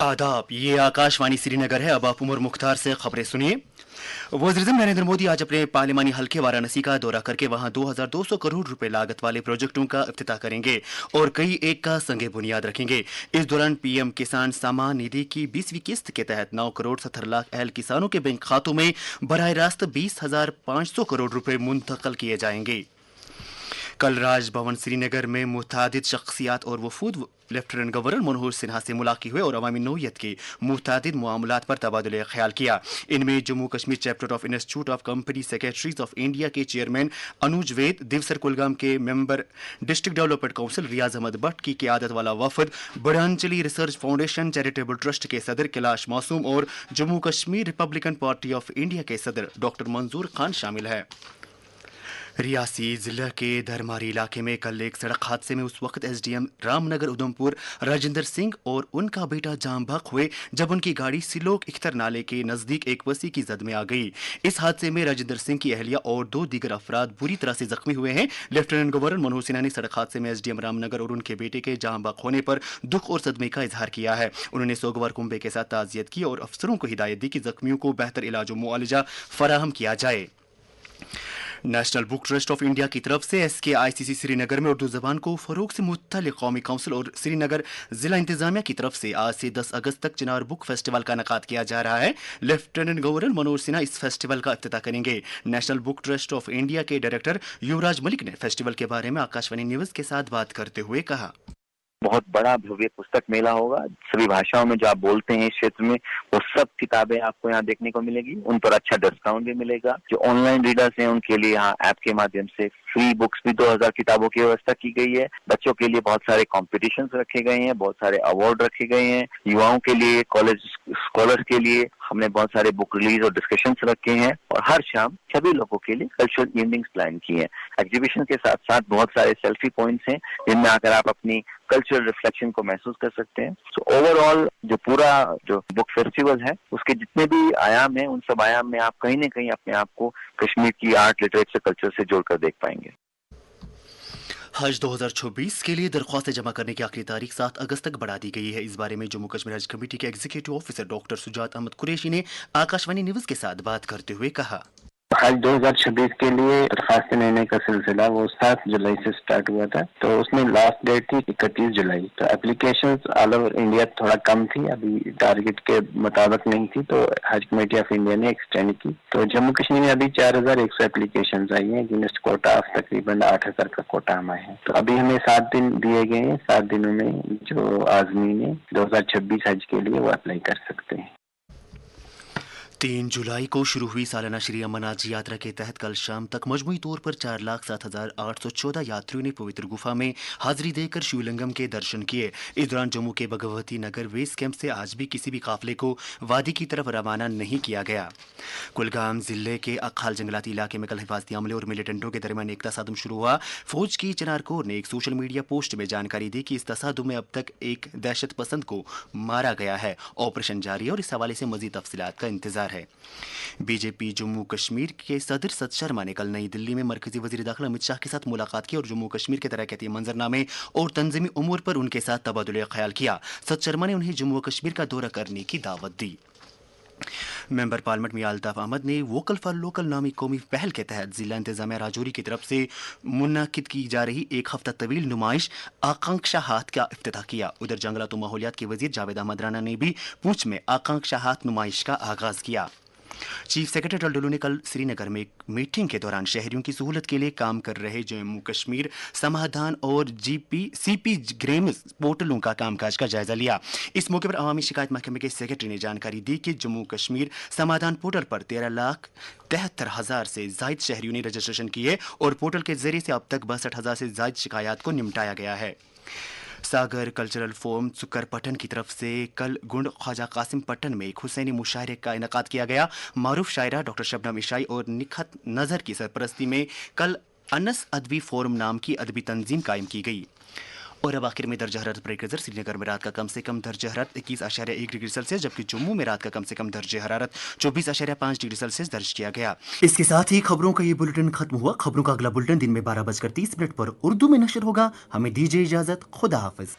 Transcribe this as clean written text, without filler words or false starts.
आदाब, ये आकाशवाणी श्रीनगर है। अब आप उमर मुख्तार से खबरें सुनिए। वज़ीर-ए-आज़म नरेंद्र मोदी आज अपने पार्लिमानी हल्के वाराणसी का दौरा करके वहां 2200 करोड़ रुपए लागत वाले प्रोजेक्टों का इफ्तिताह करेंगे और कई एक का संगे बुनियाद रखेंगे। इस दौरान पीएम किसान सम्मान निधि की 20वीं किस्त के तहत 9 करोड़ 70 लाख अहल किसानों के बैंक खातों में बराह रास्त 20,500 करोड़ रुपए मुंतकिल किए जाएंगे। कल राजभवन श्रीनगर में मुतादिद शख्सियात और वफूद लेफ्टिनेंट गवर्नर मनोहर सिन्हा से मुलाकात हुए और अवामी नौयत के मुतादिद मामलात पर तबादुल ख्याल किया। इनमें Jammu Kashmir chapter of institute of company secretaries of India के चेयरमैन अनुज वैद, दिवसर कुलगाम के मेंबर डिस्ट्रिक्ट डेवलपमेंट काउंसिल रियाज अहमद भट्ट की क़ियादत वाला वफद, बढ़ानचली रिसर्च फाउंडेशन चैरिटेबल ट्रस्ट के सदर कैलाश मासूम और Jammu Kashmir Republican party of India के सदर डॉक्टर मंजूर खान शामिल है। रियासी जिला के धरमारी इलाके में कल एक सड़क हादसे में उस वक्त एसडीएम रामनगर उधमपुर राजेंद्र सिंह और उनका बेटा जाम बहक हुए जब उनकी गाड़ी सिलोक इख्तर नाले के नजदीक एक वसी की जद में आ गई। इस हादसे में राजेंद्र सिंह की अहलिया और 2 दीगर अफराद बुरी तरह से जख्मी हुए हैं। लेफ्टिनेंट गवर्नर मनोहर सिन्हा ने सड़क हादसे में एसडीएम रामनगर और उनके बेटे के जाम बहक होने पर दुख और सदमे का इजहार किया है। उन्होंने सोगवार कुंबे के साथ ताजियत की और अफसरों को हिदायत दी कि जख्मियों को बेहतर इलाज और मुआवजा फराहम किया जाए। National book trust of India की तरफ से SKICC श्रीनगर में उर्दू जबान को फरोग से मुतल्लिक़ कौमी काउंसिल और श्रीनगर जिला इंतजामिया की तरफ से आज से 10 अगस्त तक चिनार बुक फेस्टिवल का इनेकाद किया जा रहा है। लेफ्टिनेंट गवर्नर मनोहर सिन्हा इस फेस्टिवल का इफ्तिताह करेंगे। National book trust of India के डायरेक्टर युवराज मलिक ने फेस्टिवल के बारे में आकाशवाणी न्यूज़ के साथ बात करते हुए कहा, बहुत बड़ा भव्य पुस्तक मेला होगा। सभी भाषाओं में जो आप बोलते हैं इस क्षेत्र में वो सब किताबें आपको यहाँ देखने को मिलेगी। उन पर अच्छा डिस्काउंट भी मिलेगा। जो ऑनलाइन रीडर्स हैं उनके लिए यहाँ ऐप के माध्यम से फ्री बुक्स भी 2000 किताबों की व्यवस्था की गई है। बच्चों के लिए बहुत सारे कॉम्पिटिशन्स रखे गए हैं, बहुत सारे अवार्ड रखे गए हैं। युवाओं के लिए, कॉलेज स्कॉलर्स के लिए हमने बहुत सारे बुक रिलीज और डिस्कशंस रखे हैं और हर शाम सभी लोगों के लिए कल्चरल इवनिंग्स प्लान की हैं। एग्जीबिशन के साथ साथ बहुत सारे सेल्फी पॉइंट्स हैं जिनमें आकर आप अपनी कल्चरल रिफ्लेक्शन को महसूस कर सकते हैं। सो ओवरऑल जो पूरा जो बुक फेस्टिवल है उसके जितने भी आयाम हैं उन सब आयाम में आप कहीं न कहीं अपने आप को कश्मीर की आर्ट, लिटरेचर, कल्चर से जोड़कर देख पाएंगे। हज 2026 के लिए दरख्वास्तें जमा करने की आखिरी तारीख 7 अगस्त तक बढ़ा दी गई है। इस बारे में जम्मू कश्मीर हज कमेटी के executive officer doctor Sujat Ahmad Qureshi ने आकाशवाणी न्यूज़ के साथ बात करते हुए कहा, हज 2026 के लिए दरखास्त लेने का सिलसिला वो 7 जुलाई से स्टार्ट हुआ था, तो उसमें लास्ट डेट थी 31 जुलाई। तो एप्लीकेशंस ऑल ओवर इंडिया थोड़ा कम थी, अभी टारगेट के मुताबिक नहीं थी, तो हज कमेटी ऑफ इंडिया ने एक्सटेंड की। तो जम्मू कश्मीर में अभी 4100 एप्लीकेशन आई हैं, अगेंस्ट कोटा ऑफ तकरीबन 8000 का कोटा हमारे हैं। तो अभी हमें 7 दिन दिए गए हैं। 7 दिनों में जो आज़मीन है 2026 हज के लिए वो अप्लाई कर सकते हैं। 3 जुलाई को शुरू हुई सालाना श्री अमरनाथ यात्रा के तहत कल शाम तक मजमूई तौर पर 4,07,814 यात्रियों ने पवित्र गुफा में हाजिरी देकर शिवलिंगम के दर्शन किए। इस दौरान जम्मू के भगवती नगर बेस कैंप से आज भी किसी भी काफिले को वादी की तरफ रवाना नहीं किया गया। कुलगाम जिले के अखाल जंगलाती इलाके में कल हिफाजती अमले और मिलिटेंटों के दरमियान एक तसादुम शुरू हुआ। फौज की चिनार कोर ने एक सोशल मीडिया पोस्ट में जानकारी दी कि इस तसादुम में अब तक एक दहशत पसंद को मारा गया है। ऑपरेशन जारी है और इस हवाले से मजीद तफसीलात का इंतजार है। बीजेपी जम्मू कश्मीर के सदर सत शर्मा ने कल नई दिल्ली में मरकजी वजीर दाखिला अमित शाह के साथ मुलाकात की और जम्मू कश्मीर के तरक्याती मंजरनामे और तंजीमी उमूर पर उनके साथ तबादुल ख्याल किया। सत शर्मा ने उन्हें जम्मू कश्मीर का दौरा करने की दावत दी। मेंबर पार्लियामेंट मियां अल्ताफ अहमद ने वोकल फॉर लोकल नामी कौमी पहल के तहत जिला इंतजामिया राजौरी की तरफ से मुनक्किद की जा रही एक हफ्ता तवील नुमाइश आकांक्षा हाथ का इफ्तिताह किया। उधर जंगलात और माहौलियात के वजीर जावेद अहमद राना ने भी पूंछ में आकांक्षा हाथ नुमाइश का आगाज किया। चीफ सेक्रेटरी डल्डोलो ने कल श्रीनगर में एक मीटिंग के दौरान शहरियों की सहूलत के लिए काम कर रहे जम्मू कश्मीर समाधान और CP ग्रेम्स पोर्टलों का कामकाज का जायजा लिया। इस मौके पर अवामी शिकायत महकमे के सेक्रेटरी ने जानकारी दी कि जम्मू कश्मीर समाधान पोर्टल पर 13,73,000 से जायद शहरियों ने रजिस्ट्रेशन किए और पोर्टल के जरिए से अब तक 62,000 से जायद शिकायत को निपटाया गया है। सागर कल्चरल फोरम सुकरपटन की तरफ से कल गुंड ख्वाजा कासिम पट्टन में एक हुसैनी मुशायरे का इनेकाद किया गया। मारूफ शायरा डॉक्टर शबनम इशाई और निखत नज़र की सरपरस्ती में कल अनस अदबी फोरम नाम की अदबी तंजीम कायम की गई। और अब आखिर में दर्जा हरारत पर एक नजर। श्रीनगर में रात का कम से कम दर्जा हरारत 21.1 डिग्री सेल्सियस, जबकि जम्मू में रात का कम से कम दर्जा हरारत 24.5 डिग्री सेल्सियस दर्ज किया गया। इसके साथ ही खबरों का ये बुलेटिन खत्म हुआ। खबरों का अगला बुलेटिन दिन में 12:30 पर उर्दू में नशर होगा। हमें दीजिए इजाजत। खुदा हाफिज।